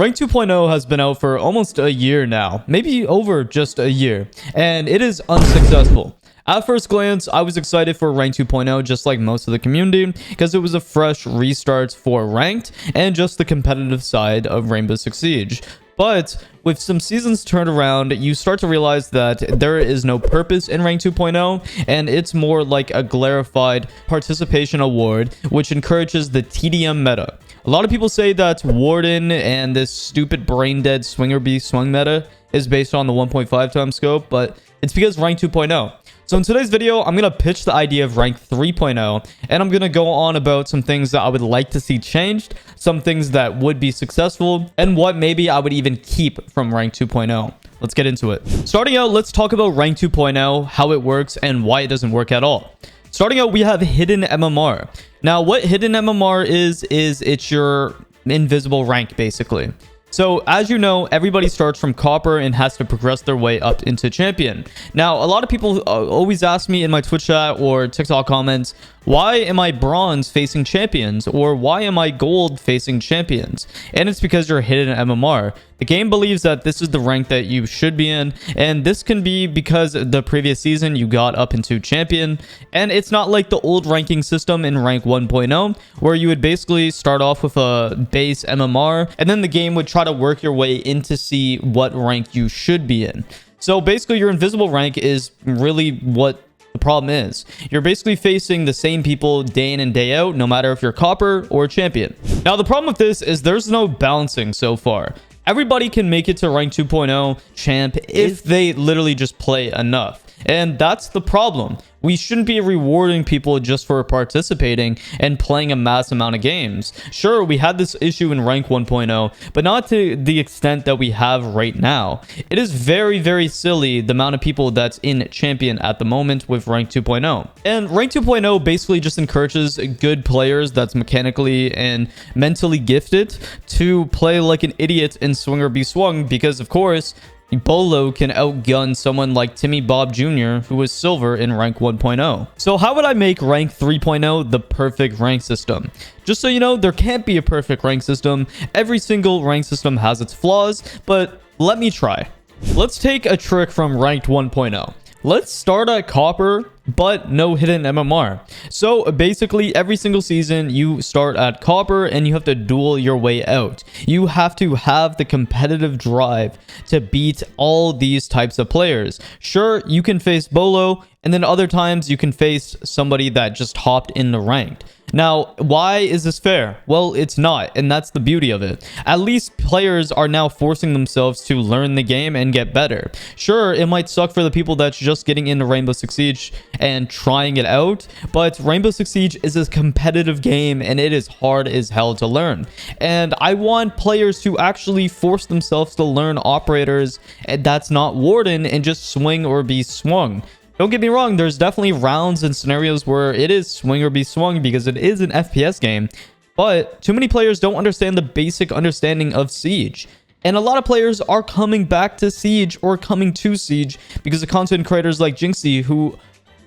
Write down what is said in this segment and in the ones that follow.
Rank 2.0 has been out for almost a year now, maybe over just a year, and it is unsuccessful. At first glance, I was excited for Rank 2.0 just like most of the community because it was a fresh restart for Ranked and just the competitive side of Rainbow Six Siege. But with some seasons turned around, you start to realize that there is no purpose in Rank 2.0, and it's more like a glorified participation award, which encourages the TDM meta. A lot of people say that Warden and this stupid brain-dead Swinger Bee Swung meta is based on the 1.5 times scope, but it's because Rank 2.0. So in today's video, I'm going to pitch the idea of Rank 3.0, and I'm going to go on about some things that I would like to see changed, some things that would be successful, and what maybe I would even keep from Rank 2.0. Let's get into it. Starting out, let's talk about Rank 2.0, how it works, and why it doesn't work at all. Starting out, we have Hidden MMR. Now, what Hidden MMR is it's your invisible rank, basically. So, as you know, everybody starts from Copper and has to progress their way up into Champion. Now, a lot of people always ask me in my Twitch chat or TikTok comments, why am I Bronze facing Champions? Or why am I Gold facing Champions? And it's because you're Hidden MMR. The game believes that this is the rank that you should be in, and this can be because the previous season you got up into Champion, and it's not like the old ranking system in Rank 1.0, where you would basically start off with a base MMR, and then the game would try to work your way in to see what rank you should be in. So basically, your invisible rank is really what the problem is. You're basically facing the same people day in and day out, no matter if you're Copper or Champion. Now, the problem with this is there's no balancing so far. Everybody can make it to Rank 2.0 champ if they literally just play enough. And that's the problem. We shouldn't be rewarding people just for participating and playing a mass amount of games. Sure, we had this issue in Rank 1.0, but not to the extent that we have right now. It is very, very silly the amount of people that's in Champion at the moment with Rank 2.0. And Rank 2.0 basically just encourages good players that's mechanically and mentally gifted to play like an idiot in Swinger Be Swung because, of course, Bolo can outgun someone like Timmy Bob Jr., who was silver in Rank 1.0. So how would I make Rank 3.0 the perfect rank system? Just so you know, there can't be a perfect rank system. Every single rank system has its flaws, but let me try. Let's take a trick from Ranked 1.0. Let's start at Copper, but no Hidden MMR. So basically, every single season, you start at Copper and you have to duel your way out. You have to have the competitive drive to beat all these types of players. Sure, you can face Bolo, and then other times you can face somebody that just hopped in the ranked. Now, why is this fair? Well, it's not, and that's the beauty of it. At least players are now forcing themselves to learn the game and get better. Sure, it might suck for the people that's just getting into Rainbow Six Siege and trying it out, but Rainbow Six Siege is a competitive game and it is hard as hell to learn. And I want players to actually force themselves to learn operators that's not Warden and just swing or be swung. Don't get me wrong, there's definitely rounds and scenarios where it is swing or be swung because it is an FPS game, but too many players don't understand the basic understanding of Siege. And a lot of players are coming back to Siege or coming to Siege because of content creators like Jinxie who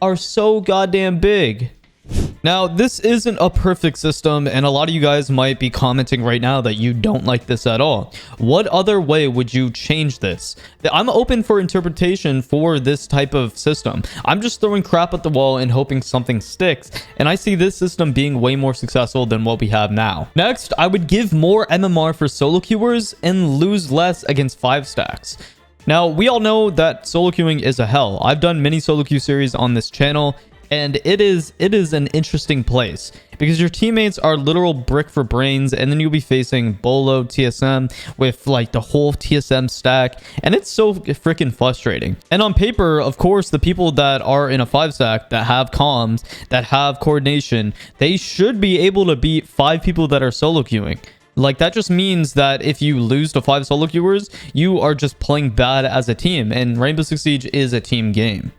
are so goddamn big. Now, this isn't a perfect system, and a lot of you guys might be commenting right now that you don't like this at all. What other way would you change this? I'm open for interpretation for this type of system. I'm just throwing crap at the wall and hoping something sticks, and I see this system being way more successful than what we have now. Next, I would give more MMR for solo queuers and lose less against 5 stacks. Now, we all know that solo queuing is a hell. I've done many solo queue series on this channel, and it is an interesting place because your teammates are literal brick for brains, and then you'll be facing Bolo TSM with like the whole TSM stack, and it's so freaking frustrating. And on paper, of course, the people that are in a 5 stack that have comms, that have coordination, they should be able to beat 5 people that are solo queuing. Like, that just means that if you lose to 5 solo queuers, you are just playing bad as a team, and Rainbow Six Siege is a team game.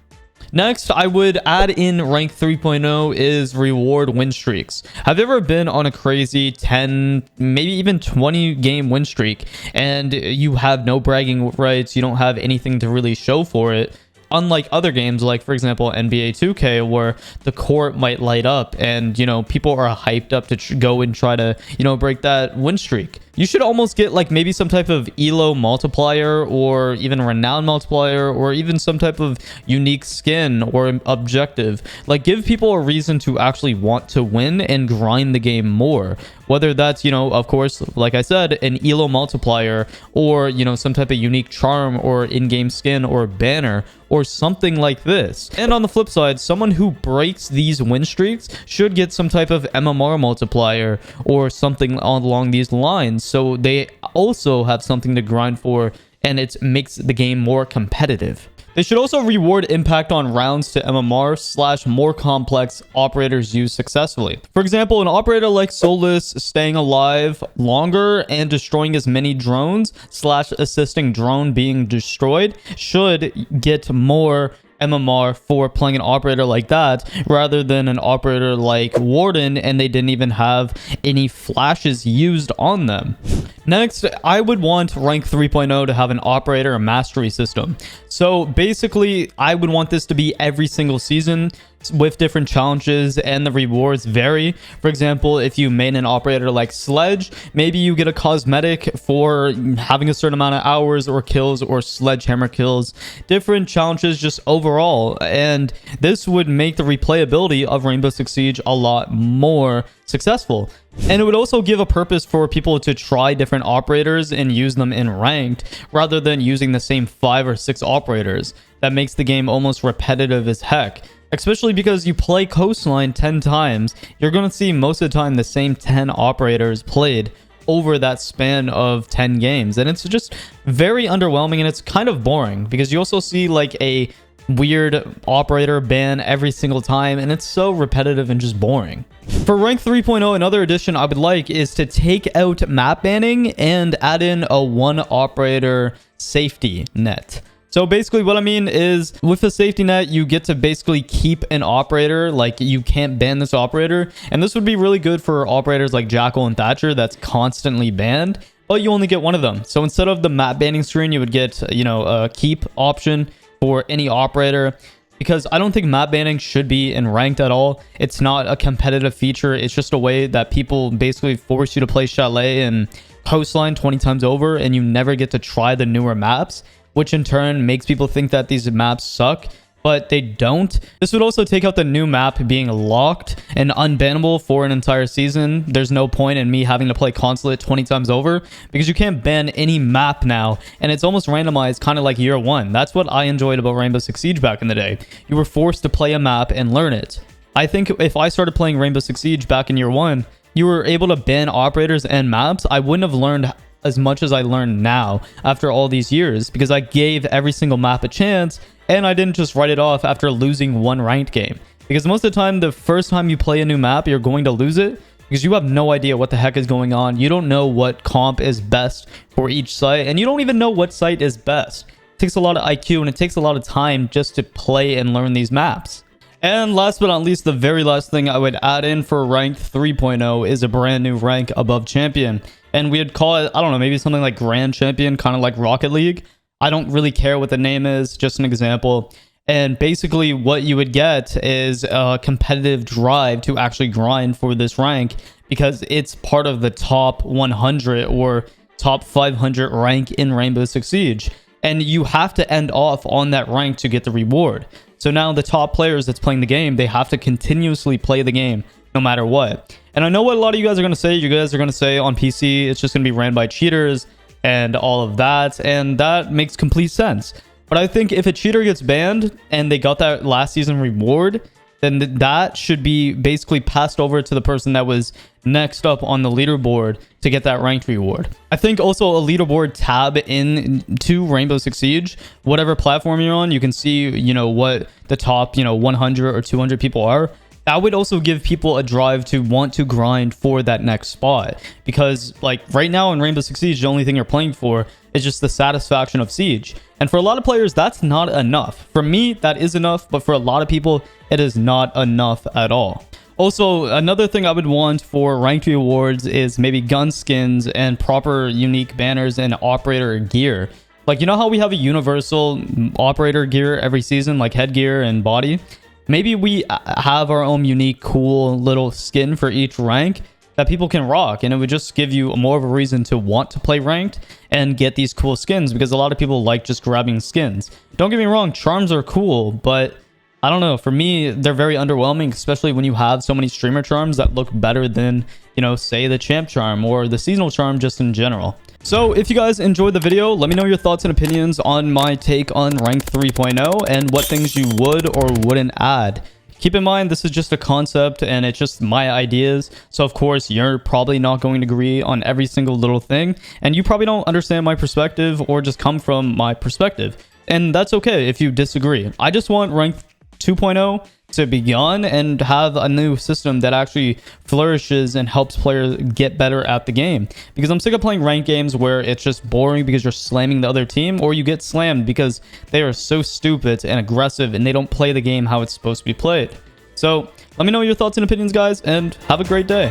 Next, I would add in Rank 3.0 is reward win streaks. Have you ever been on a crazy 10, maybe even 20 game win streak and you have no bragging rights, you don't have anything to really show for it? Unlike other games, like for example NBA 2K, where the court might light up and, you know, people are hyped up to go and try to, you know, break that win streak. You should almost get like maybe some type of elo multiplier or even renown multiplier or even some type of unique skin or objective. Like give people a reason to actually want to win and grind the game more. Whether that's, of course, like I said, an elo multiplier or, some type of unique charm or in-game skin or banner or something like this. And on the flip side, someone who breaks these win streaks should get some type of MMR multiplier or something along these lines, so they also have something to grind for and it makes the game more competitive. They should also reward impact on rounds to MMR / more complex operators used successfully. For example, an operator like Soulless staying alive longer and destroying as many drones / assisting drone being destroyed should get more MMR for playing an operator like that rather than an operator like Warden and they didn't even have any flashes used on them. Next, I would want rank 3.0 to have an operator mastery system. So basically, I would want this to be every single season with different challenges and the rewards vary. For example, if you main an operator like Sledge, maybe you get a cosmetic for having a certain amount of hours or kills or sledgehammer kills, different challenges just overall. And this would make the replayability of Rainbow Six Siege a lot more successful. And it would also give a purpose for people to try different operators and use them in ranked rather than using the same 5 or 6 operators. That makes the game almost repetitive as heck. Especially because you play Coastline 10 times, you're going to see most of the time the same 10 operators played over that span of 10 games. And it's just very underwhelming and it's kind of boring because you also see like a weird operator ban every single time and it's so repetitive and just boring. For rank 3.0, another addition I would like is to take out map banning and add in a 1 operator safety net. So basically what I mean is with the safety net, you get to basically keep an operator, like you can't ban this operator. And this would be really good for operators like Jackal and Thatcher that's constantly banned, but you only get one of them. So instead of the map banning screen, you would get, a keep option for any operator, because I don't think map banning should be in ranked at all. It's not a competitive feature. It's just a way that people basically force you to play Chalet and Coastline 20 times over and you never get to try the newer maps, which in turn makes people think that these maps suck, but they don't. This would also take out the new map being locked and unbannable for an entire season. There's no point in me having to play Consulate 20 times over because you can't ban any map now, and it's almost randomized, kind of like year 1. That's what I enjoyed about Rainbow Six Siege back in the day. You were forced to play a map and learn it. I think if I started playing Rainbow Six Siege back in year 1, you were able to ban operators and maps. I wouldn't have learned as much as I learned now after all these years because I gave every single map a chance and I didn't just write it off after losing 1 ranked game. Because most of the time, the first time you play a new map, you're going to lose it because you have no idea what the heck is going on. You don't know what comp is best for each site and you don't even know what site is best. It takes a lot of IQ and it takes a lot of time just to play and learn these maps. And last but not least, the very last thing I would add in for rank 3.0 is a brand new rank above champion. And we'd call it, I don't know, maybe something like Grand Champion, kind of like Rocket League. I don't really care what the name is, just an example. And basically what you would get is a competitive drive to actually grind for this rank because it's part of the top 100 or top 500 rank in Rainbow Six Siege. And you have to end off on that rank to get the reward. So now the top players that's playing the game, they have to continuously play the game no matter what. And I know what a lot of you guys are going to say. You guys are going to say on PC, it's just going to be ran by cheaters and all of that. And that makes complete sense. But I think if a cheater gets banned and they got that last season reward, then that should be basically passed over to the person that was next up on the leaderboard to get that ranked reward. I think also a leaderboard tab into Rainbow Six Siege, whatever platform you're on, you can see, what the top, 100 or 200 people are. That would also give people a drive to want to grind for that next spot. Because like right now in Rainbow Six Siege, the only thing you're playing for is just the satisfaction of Siege. And for a lot of players, that's not enough. For me, that is enough, but for a lot of people, it is not enough at all. Also, another thing I would want for ranked rewards is maybe gun skins and proper unique banners and operator gear. Like, you know how we have a universal operator gear every season, like headgear and body? Maybe we have our own unique, cool little skin for each rank that people can rock, and it would just give you more of a reason to want to play ranked and get these cool skins, because a lot of people like just grabbing skins. Don't get me wrong, charms are cool, but I don't know, for me they're very underwhelming, especially when you have so many streamer charms that look better than, you know, say the champ charm or the seasonal charm just in general. So if you guys enjoyed the video, let me know your thoughts and opinions on my take on Ranked 3.0 and what things you would or wouldn't add. Keep in mind, this is just a concept and it's just my ideas. So of course, you're probably not going to agree on every single little thing, and you probably don't understand my perspective or just come from my perspective. And that's okay if you disagree. I just want Ranked 2.0 to begin and have a new system that actually flourishes and helps players get better at the game, because I'm sick of playing ranked games where it's just boring because you're slamming the other team, or you get slammed because they are so stupid and aggressive and they don't play the game how it's supposed to be played. So let me know your thoughts and opinions, guys, and have a great day.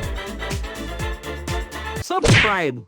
Subscribe.